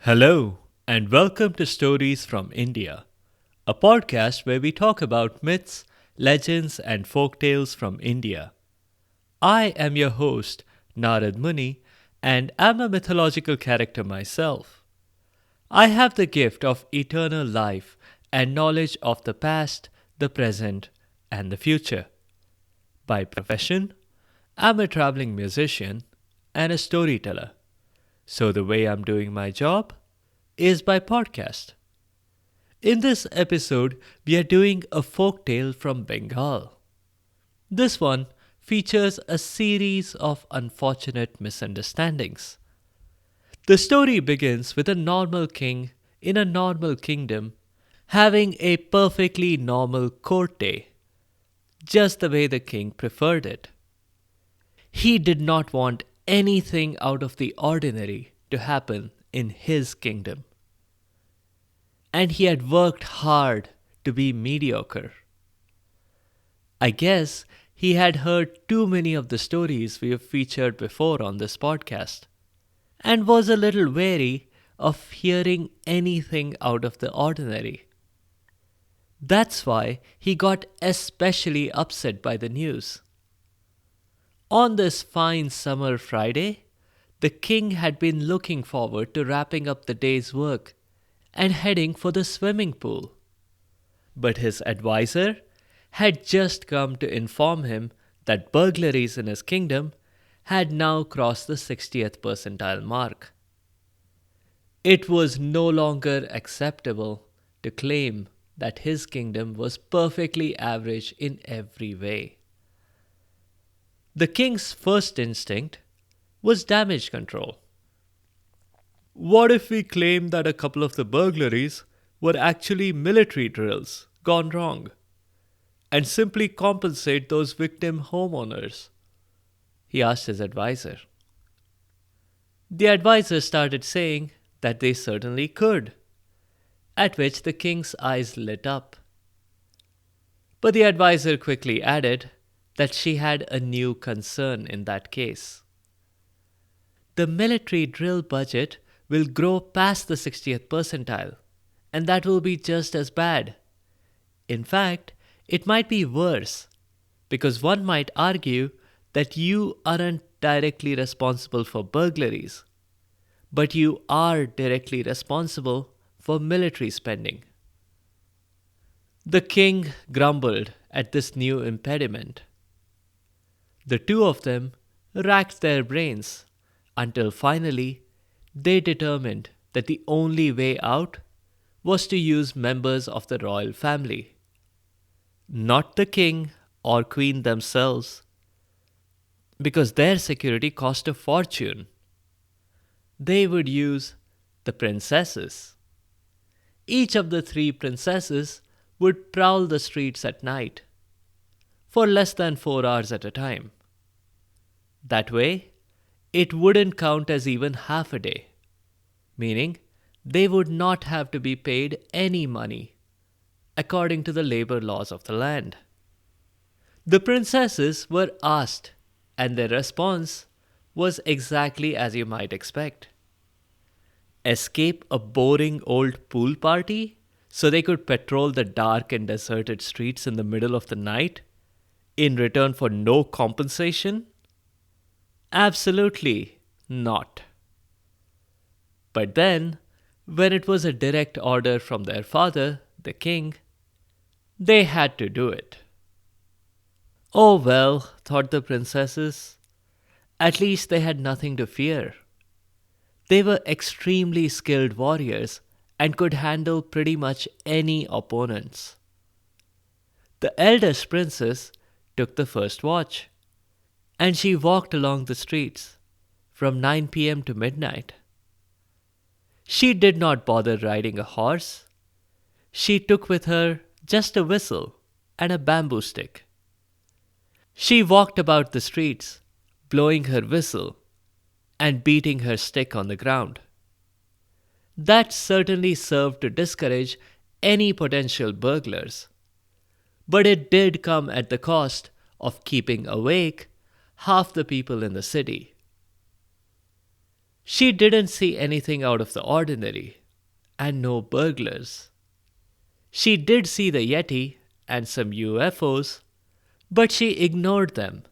Hello, and welcome to Stories from India, a podcast where we talk about myths, legends, and folk tales from India. I am your host, Narad Muni, and am a mythological character myself. I have the gift of eternal life and knowledge of the past, the present, and the future. By profession, I'm a traveling musician and a storyteller. So the way I'm doing my job is by podcast. In this episode, we are doing a folk tale from Bengal. This one features a series of unfortunate misunderstandings. The story begins with a normal king in a normal kingdom having a perfectly normal court day, just the way the king preferred it. He did not want anything out of the ordinary to happen in his kingdom. And he had worked hard to be mediocre. I guess he had heard too many of the stories we have featured before on this podcast and was a little wary of hearing anything out of the ordinary. That's why he got especially upset by the news. On this fine summer Friday, the king had been looking forward to wrapping up the day's work and heading for the swimming pool. But his advisor had just come to inform him that burglaries in his kingdom had now crossed the 60th percentile mark. It was no longer acceptable to claim that his kingdom was perfectly average in every way. The king's first instinct was damage control. What if we claim that a couple of the burglaries were actually military drills gone wrong and simply compensate those victim homeowners? He asked his advisor. The advisor started saying that they certainly could, at which the king's eyes lit up. But the advisor quickly added that she had a new concern in that case. The military drill budget will grow past the 60th percentile, and that will be just as bad. In fact, it might be worse, because one might argue that you aren't directly responsible for burglaries, but you are directly responsible for military spending. The king grumbled at this new impediment. The two of them racked their brains until finally they determined that the only way out was to use members of the royal family. Not the king or queen themselves, because their security cost a fortune. They would use the princesses. Each of the three princesses would prowl the streets at night for less than 4 hours at a time. That way, it wouldn't count as even half a day, meaning they would not have to be paid any money according to the labor laws of the land. The princesses were asked, and their response was exactly as you might expect. Escape a boring old pool party so they could patrol the dark and deserted streets in the middle of the night in return for no compensation? Absolutely not. But then, when it was a direct order from their father, the king, they had to do it. Oh well, thought the princesses, at least they had nothing to fear. They were extremely skilled warriors and could handle pretty much any opponents. The eldest princess took the first watch, and she walked along the streets from 9 p.m. to midnight. She did not bother riding a horse. She took with her just a whistle and a bamboo stick. She walked about the streets, blowing her whistle and beating her stick on the ground. That certainly served to discourage any potential burglars. But it did come at the cost of keeping awake half the people in the city. She didn't see anything out of the ordinary, and no burglars. She did see the Yeti and some UFOs, but she ignored them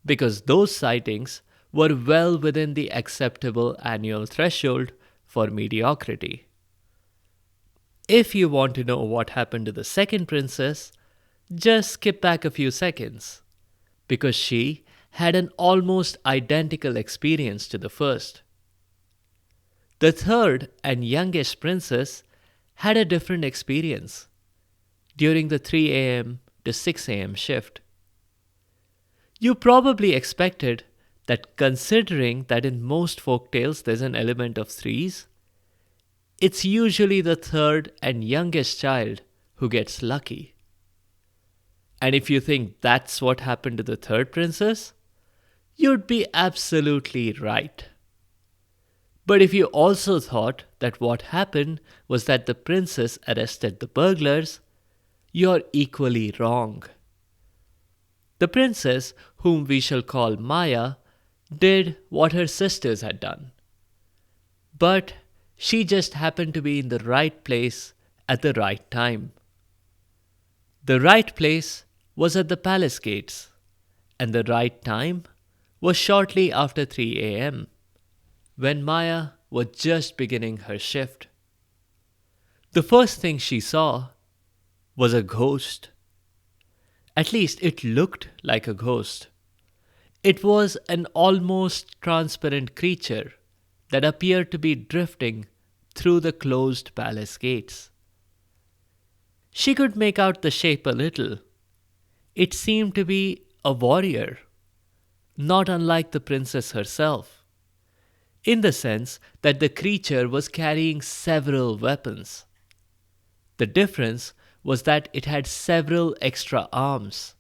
because those sightings were well within the acceptable annual threshold for mediocrity. If you want to know what happened to the second princess, just skip back a few seconds, because she had an almost identical experience to the first. The third and youngest princess had a different experience during the 3 a.m. to 6 a.m. shift. You probably expected that, considering that in most folk tales there's an element of threes, it's usually the third and youngest child who gets lucky. And if you think that's what happened to the third princess, you'd be absolutely right. But if you also thought that what happened was that the princess arrested the burglars, you're equally wrong. The princess, whom we shall call Maya, did what her sisters had done. But she just happened to be in the right place at the right time. The right place was at the palace gates, and the right time was shortly after 3 a.m., when Maya was just beginning her shift. The first thing she saw was a ghost. At least it looked like a ghost. It was an almost transparent creature that appeared to be drifting through the closed palace gates. She could make out the shape a little. It seemed to be a warrior, not unlike the princess herself, in the sense that the creature was carrying several weapons. The difference was that it had several extra arms,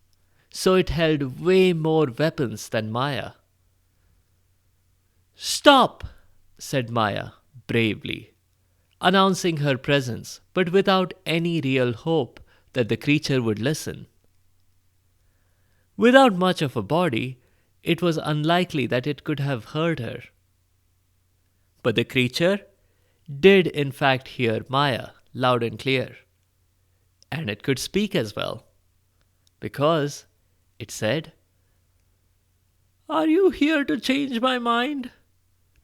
so it held way more weapons than Maya. "Stop!" said Maya bravely, announcing her presence, but without any real hope that the creature would listen. Without much of a body, it was unlikely that it could have heard her. But the creature did in fact hear Maya loud and clear. And it could speak as well, because it said, "Are you here to change my mind?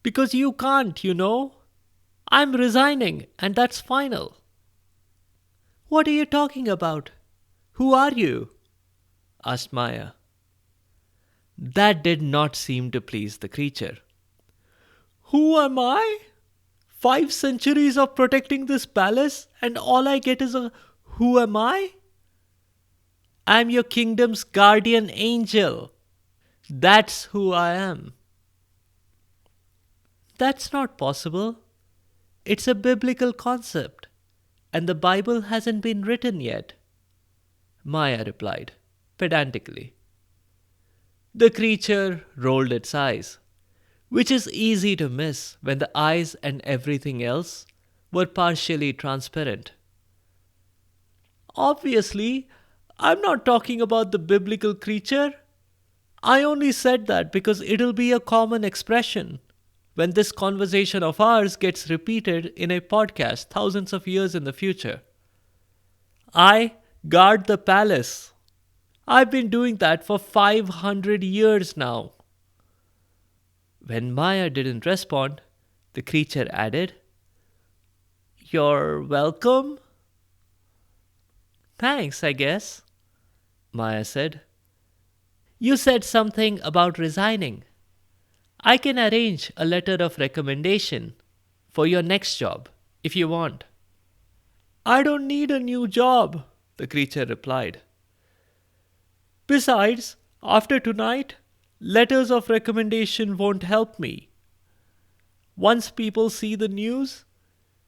Because you can't, you know. I'm resigning, and that's final." "What are you talking about? Who are you?" asked Maya. That did not seem to please the creature. "Who am I? 5 centuries of protecting this palace, and all I get is a 'who am I'? I'm your kingdom's guardian angel. That's who I am." "That's not possible. It's a biblical concept, and the Bible hasn't been written yet," Maya replied, pedantically. The creature rolled its eyes, which is easy to miss when the eyes and everything else were partially transparent. "Obviously, I'm not talking about the biblical creature. I only said that because it'll be a common expression when this conversation of ours gets repeated in a podcast thousands of years in the future. I guard the palace. I've been doing that for 500 years now." When Maya didn't respond, the creature added, "You're welcome." "Thanks, I guess," Maya said. "You said something about resigning. I can arrange a letter of recommendation for your next job if you want." "I don't need a new job," the creature replied. "Besides, after tonight, letters of recommendation won't help me. Once people see the news,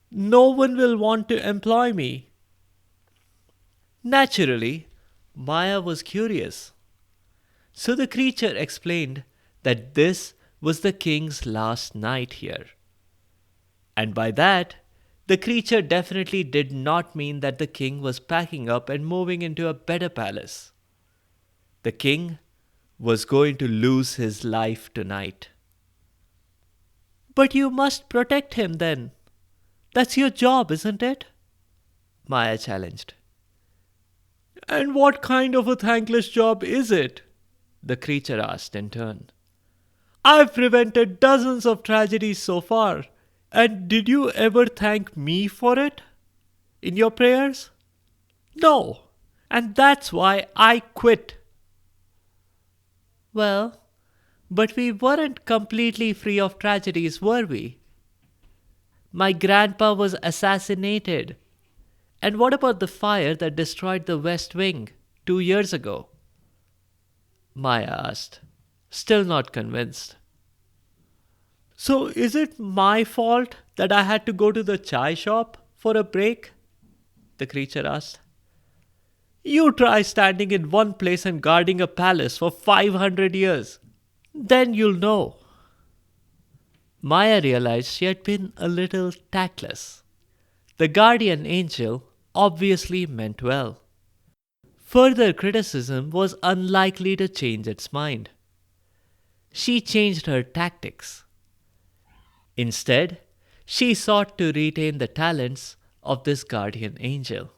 no one will want to employ me." Naturally, Maya was curious. So the creature explained that this was the king's last night here. And by that, the creature definitely did not mean that the king was packing up and moving into a better palace. The king was going to lose his life tonight. But you must protect him then. That's your job, isn't it? Maya challenged. And what kind of a thankless job is it? The creature asked in turn. I've prevented dozens of tragedies so far. And did you ever thank me for it? In your prayers? No. And that's why I quit. Well, but we weren't completely free of tragedies, were we? My grandpa was assassinated. And what about the fire that destroyed the West Wing 2 years ago? Maya asked, still not convinced. So is it my fault that I had to go to the chai shop for a break? The creature asked. You try standing in one place and guarding a palace for 500 years. Then you'll know. Maya realized she had been a little tactless. The guardian angel obviously meant well. Further criticism was unlikely to change its mind. She changed her tactics. Instead, she sought to retain the talents of this guardian angel.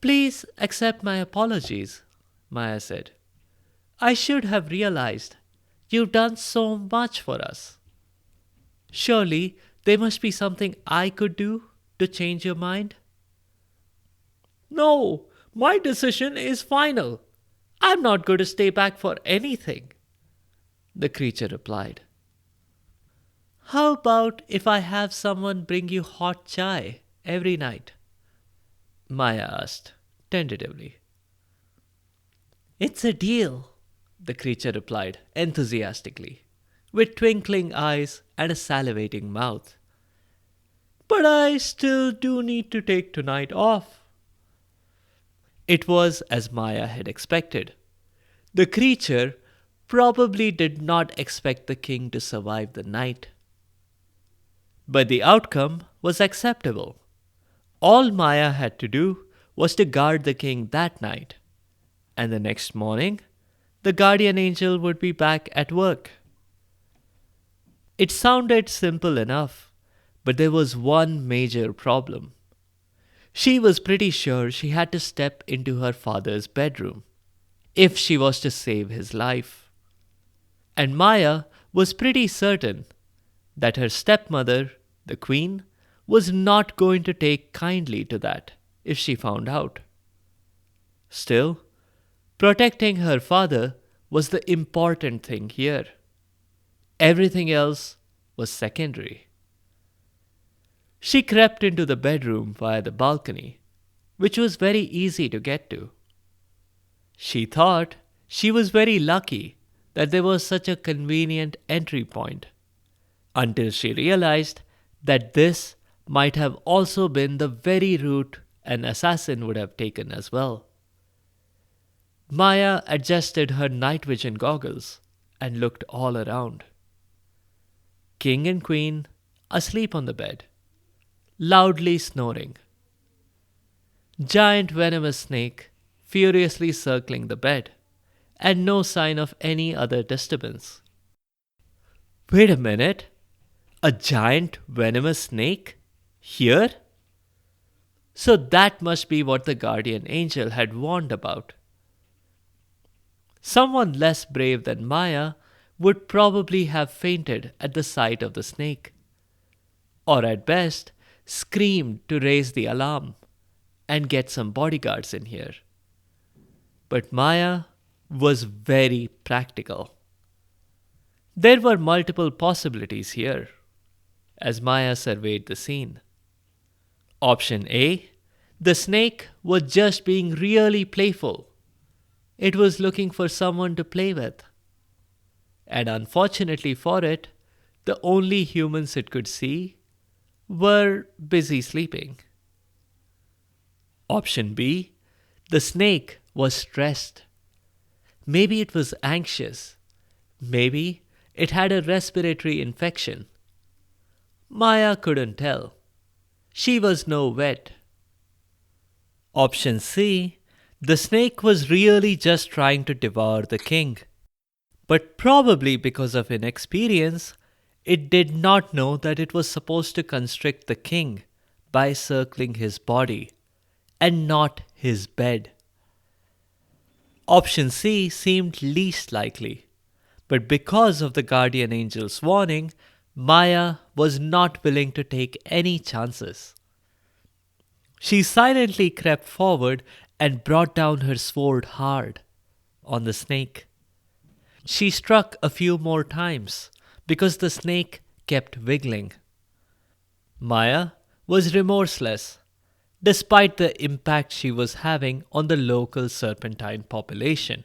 Please accept my apologies, Maya said. I should have realized. You've done so much for us. Surely there must be something I could do to change your mind? No, my decision is final. I'm not going to stay back for anything, the creature replied. How about if I have someone bring you hot chai every night? Maya asked, tentatively. It's a deal, the creature replied enthusiastically, with twinkling eyes and a salivating mouth. But I still do need to take tonight off. It was as Maya had expected. The creature probably did not expect the king to survive the night. But the outcome was acceptable. All Maya had to do was to guard the king that night, and the next morning, the guardian angel would be back at work. It sounded simple enough, but there was one major problem. She was pretty sure she had to step into her father's bedroom if she was to save his life. And Maya was pretty certain that her stepmother, the queen, was not going to take kindly to that if she found out. Still, protecting her father was the important thing here. Everything else was secondary. She crept into the bedroom via the balcony, which was very easy to get to. She thought she was very lucky that there was such a convenient entry point, until she realized that this might have also been the very route an assassin would have taken as well. Maya adjusted her night vision goggles and looked all around. King and queen asleep on the bed, loudly snoring. Giant venomous snake furiously circling the bed, and no sign of any other disturbance. Wait a minute, a giant venomous snake? Here? So that must be what the guardian angel had warned about. Someone less brave than Maya would probably have fainted at the sight of the snake, or at best screamed to raise the alarm and get some bodyguards in here. But Maya was very practical. There were multiple possibilities here, as Maya surveyed the scene. Option A, the snake was just being really playful. It was looking for someone to play with. And unfortunately for it, the only humans it could see were busy sleeping. Option B, the snake was stressed. Maybe it was anxious. Maybe it had a respiratory infection. Maya couldn't tell. She was no vet. Option C, the snake was really just trying to devour the king. But probably because of inexperience, it did not know that it was supposed to constrict the king by circling his body and not his bed. Option C seemed least likely, but because of the guardian angel's warning, Maya was not willing to take any chances. She silently crept forward and brought down her sword hard on the snake. She struck a few more times because the snake kept wiggling. Maya was remorseless, despite the impact she was having on the local serpentine population.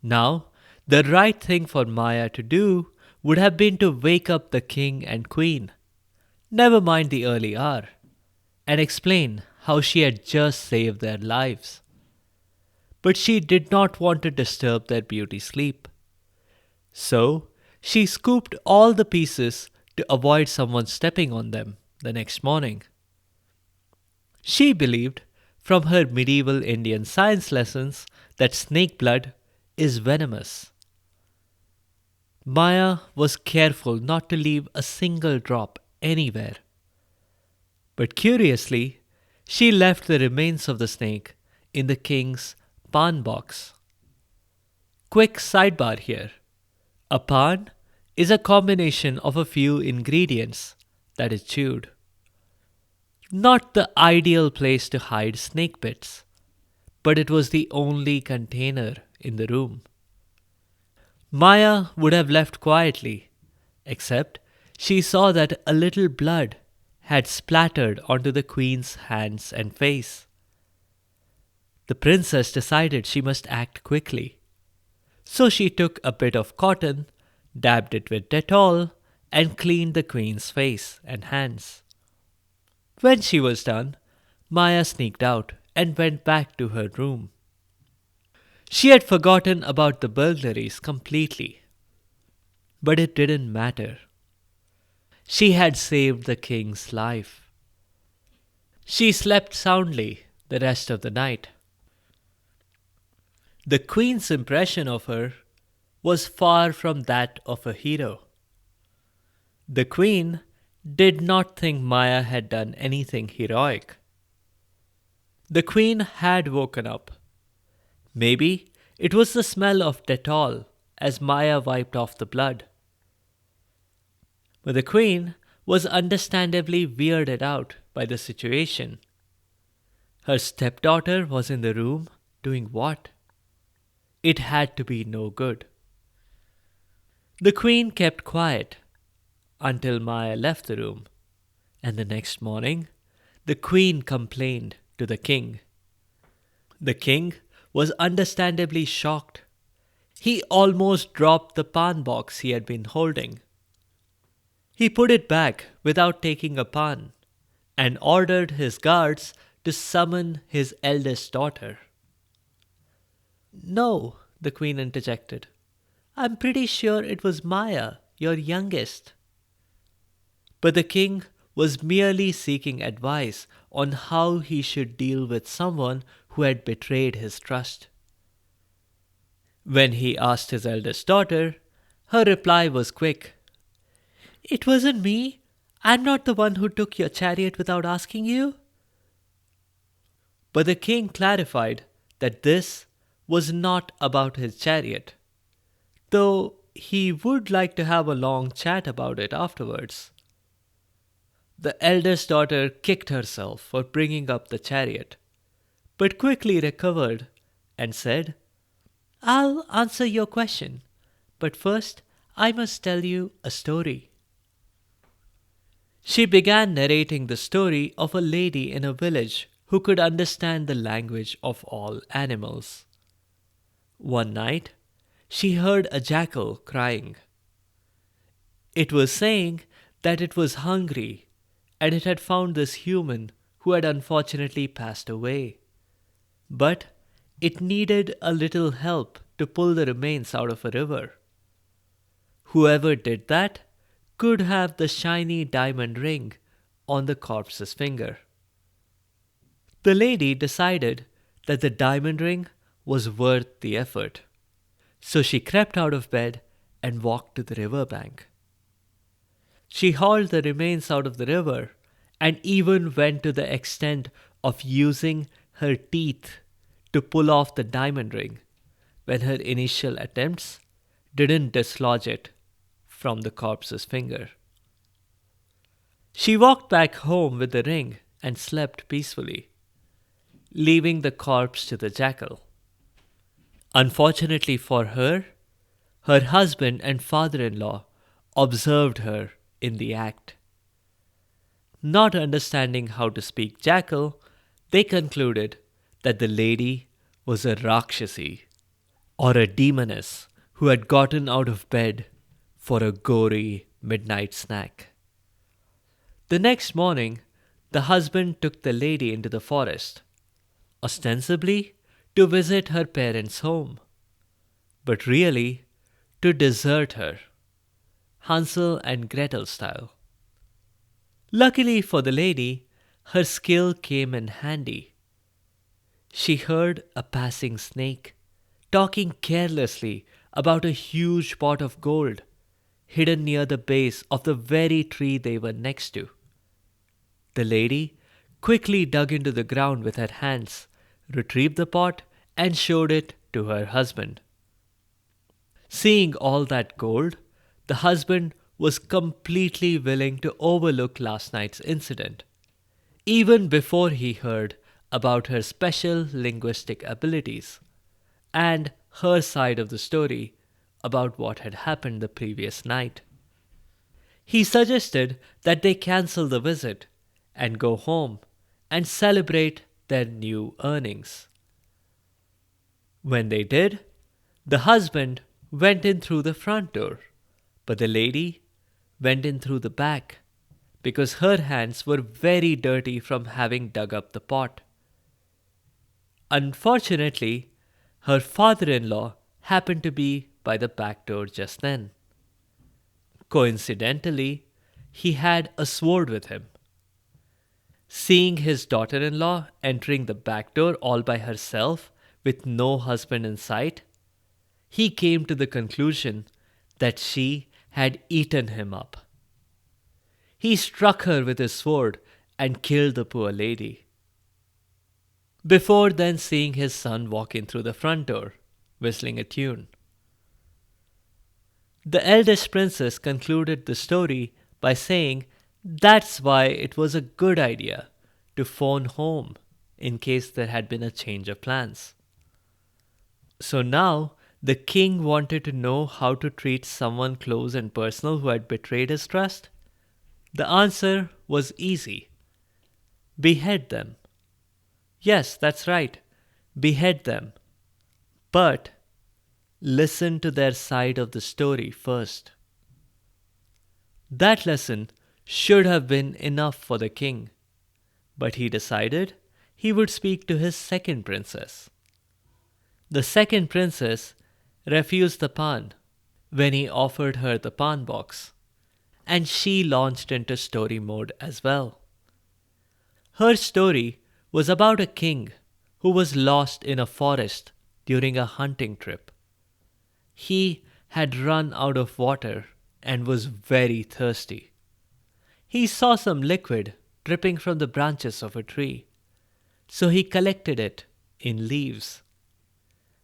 Now, the right thing for Maya to do would have been to wake up the king and queen, never mind the early hour, and explain how she had just saved their lives. But she did not want to disturb their beauty sleep. So, she scooped all the pieces to avoid someone stepping on them the next morning. She believed, from her medieval Indian science lessons, that snake blood is venomous. Maya was careful not to leave a single drop anywhere. But curiously, she left the remains of the snake in the king's pan box. Quick sidebar here. A pan is a combination of a few ingredients that is chewed. Not the ideal place to hide snake bits, but it was the only container in the room. Maya would have left quietly, except she saw that a little blood had splattered onto the queen's hands and face. The princess decided she must act quickly. So she took a bit of cotton, dabbed it with Dettol, and cleaned the queen's face and hands. When she was done, Maya sneaked out and went back to her room. She had forgotten about the burglaries completely. But it didn't matter. She had saved the king's life. She slept soundly the rest of the night. The queen's impression of her was far from that of a hero. The queen did not think Maya had done anything heroic. The queen had woken up. Maybe it was the smell of Dettol as Maya wiped off the blood. But the queen was understandably weirded out by the situation. Her stepdaughter was in the room doing what? It had to be no good. The queen kept quiet until Maya left the room, and the next morning, the queen complained to the king. The king was understandably shocked. He almost dropped the pan box he had been holding. He put it back without taking a pan and ordered his guards to summon his eldest daughter. "No," the queen interjected. "I'm pretty sure it was Maya, your youngest." But the king was merely seeking advice on how he should deal with someone who had betrayed his trust. When he asked his eldest daughter, her reply was quick. "It wasn't me. I'm not the one who took your chariot without asking you." But the king clarified that this was not about his chariot, though he would like to have a long chat about it afterwards. The eldest daughter kicked herself for bringing up the chariot, but quickly recovered and said, "I'll answer your question, but first I must tell you a story." She began narrating the story of a lady in a village who could understand the language of all animals. One night, she heard a jackal crying. It was saying that it was hungry and it had found this human who had unfortunately passed away. But it needed a little help to pull the remains out of a river. Whoever did that could have the shiny diamond ring on the corpse's finger. The lady decided that the diamond ring was worth the effort, so she crept out of bed and walked to the river bank. She hauled the remains out of the river and even went to the extent of using her teeth to pull off the diamond ring when her initial attempts didn't dislodge it from the corpse's finger. She walked back home with the ring and slept peacefully, leaving the corpse to the jackal. Unfortunately for her, her husband and father in law observed her in the act. Not understanding how to speak jackal, they concluded that the lady was a Rakshasi or a demoness who had gotten out of bed for a gory midnight snack. The next morning, the husband took the lady into the forest, ostensibly to visit her parents' home, but really to desert her, Hansel and Gretel style. Luckily for the lady, her skill came in handy. She heard a passing snake talking carelessly about a huge pot of gold hidden near the base of the very tree they were next to. The lady quickly dug into the ground with her hands, retrieved the pot, and showed it to her husband. Seeing all that gold, the husband was completely willing to overlook last night's incident, even before he heard about her special linguistic abilities and her side of the story about what had happened the previous night. He suggested that they cancel the visit and go home and celebrate their new earnings. When they did, the husband went in through the front door, but the lady went in through the back because her hands were very dirty from having dug up the pot. Unfortunately, her father in law happened to be by the back door just then. Coincidentally, he had a sword with him. Seeing his daughter in law entering the back door all by herself with no husband in sight, he came to the conclusion that she had eaten him up. He struck her with his sword and killed the poor lady, before then seeing his son walk in through the front door, whistling a tune. The eldest princess concluded the story by saying that's why it was a good idea to phone home in case there had been a change of plans. So now the king wanted to know how to treat someone close and personal who had betrayed his trust. The answer was easy. Behead them. Yes, that's right. Behead them. But listen to their side of the story first. That lesson should have been enough for the king, but he decided he would speak to his second princess. The second princess refused the pan when he offered her the pan box, and she launched into story mode as well. Her story was about a king who was lost in a forest during a hunting trip. He had run out of water and was very thirsty. He saw some liquid dripping from the branches of a tree, so he collected it in leaves.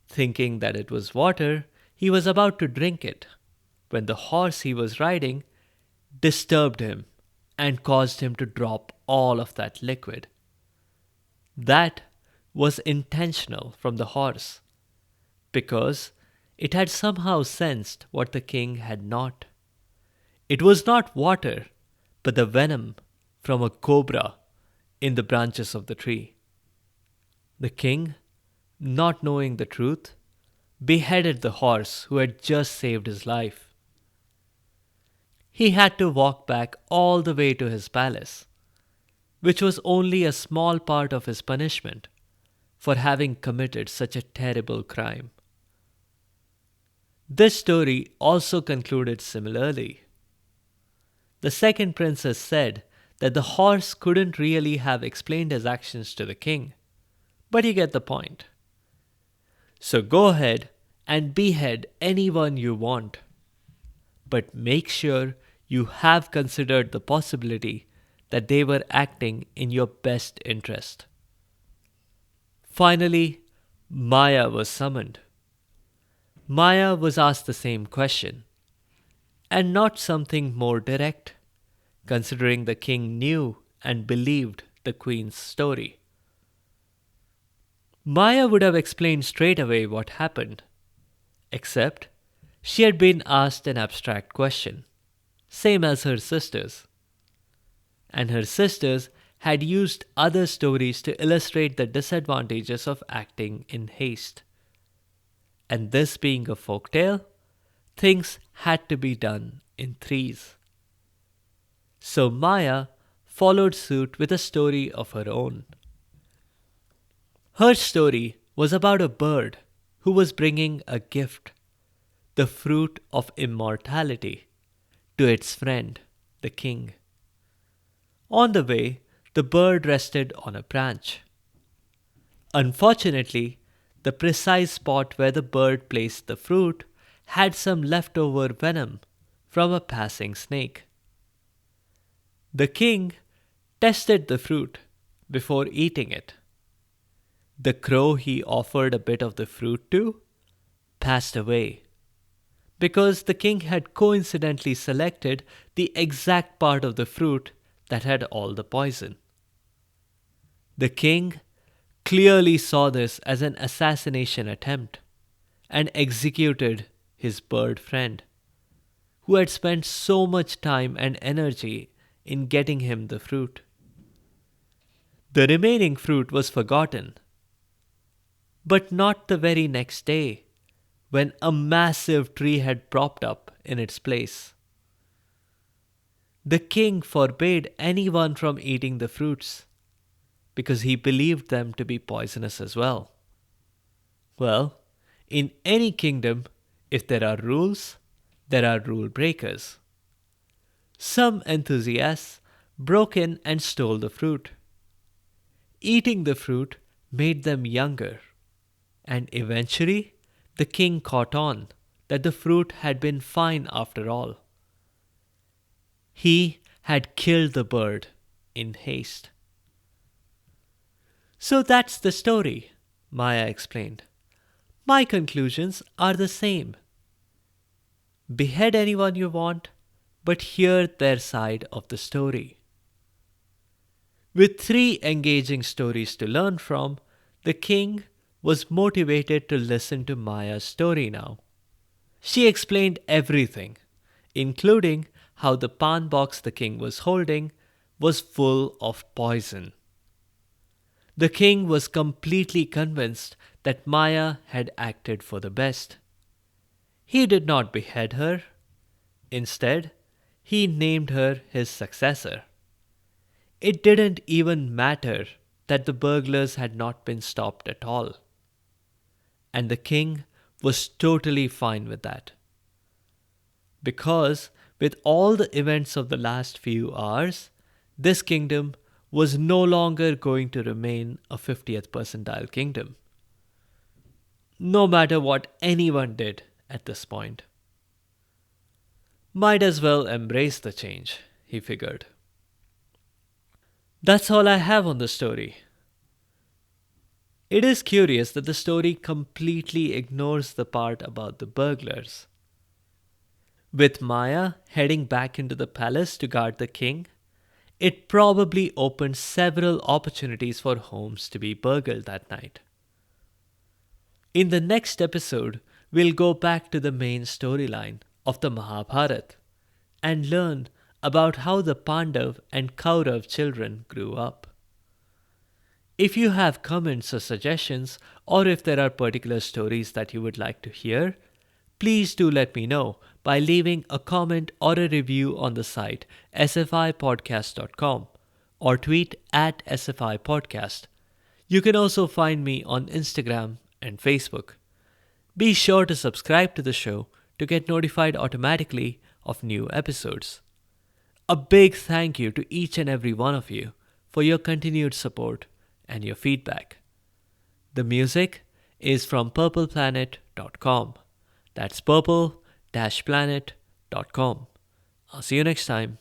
Thinking that it was water, he was about to drink it when the horse he was riding disturbed him and caused him to drop all of that liquid. That was intentional from the horse, because it had somehow sensed what the king had not. It was not water, but the venom from a cobra in the branches of the tree. The king, not knowing the truth, beheaded the horse who had just saved his life. He had to walk back all the way to his palace, which was only a small part of his punishment for having committed such a terrible crime. This story also concluded similarly. The second princess said that the horse couldn't really have explained his actions to the king, but you get the point. So go ahead and behead anyone you want, but make sure you have considered the possibility that they were acting in your best interest. Finally, Maya was summoned. Maya was asked the same question, and not something more direct, considering the king knew and believed the queen's story. Maya would have explained straight away what happened, except she had been asked an abstract question, same as her sisters. And her sisters had used other stories to illustrate the disadvantages of acting in haste. And this being a folk tale, things had to be done in threes. So Maya followed suit with a story of her own. Her story was about a bird who was bringing a gift, the fruit of immortality, to its friend, the king. On the way, the bird rested on a branch. Unfortunately, the precise spot where the bird placed the fruit had some leftover venom from a passing snake. The king tested the fruit before eating it. The crow he offered a bit of the fruit to passed away because the king had coincidentally selected the exact part of the fruit that had all the poison. The king clearly saw this as an assassination attempt and executed his bird friend, who had spent so much time and energy in getting him the fruit. The remaining fruit was forgotten, but not the very next day, when a massive tree had propped up in its place. The king forbade anyone from eating the fruits because he believed them to be poisonous as well. Well, in any kingdom, if there are rules, there are rule breakers. Some enthusiasts broke in and stole the fruit. Eating the fruit made them younger, and eventually the king caught on that the fruit had been fine after all. He had killed the bird in haste. So that's the story, Maya explained. My conclusions are the same. Behead anyone you want, but hear their side of the story. With 3 engaging stories to learn from, the king was motivated to listen to Maya's story now. She explained everything, including how the pan box the king was holding was full of poison. The king was completely convinced that Maya had acted for the best. He did not behead her. Instead, he named her his successor. It didn't even matter that the burglars had not been stopped at all. And the king was totally fine with that. Because with all the events of the last few hours, this kingdom was no longer going to remain a 50th percentile kingdom. No matter what anyone did at this point. Might as well embrace the change, he figured. That's all I have on the story. It is curious that the story completely ignores the part about the burglars. With Maya heading back into the palace to guard the king, it probably opened several opportunities for homes to be burgled that night. In the next episode, we'll go back to the main storyline of the Mahabharata and learn about how the Pandav and Kaurav children grew up. If you have comments or suggestions, or if there are particular stories that you would like to hear, please do let me know by leaving a comment or a review on the site sfipodcast.com or tweet at sfipodcast. You can also find me on Instagram and Facebook. Be sure to subscribe to the show to get notified automatically of new episodes. A big thank you to each and every one of you for your continued support and your feedback. The music is from purpleplanet.com. That's purple-planet.com. I'll see you next time.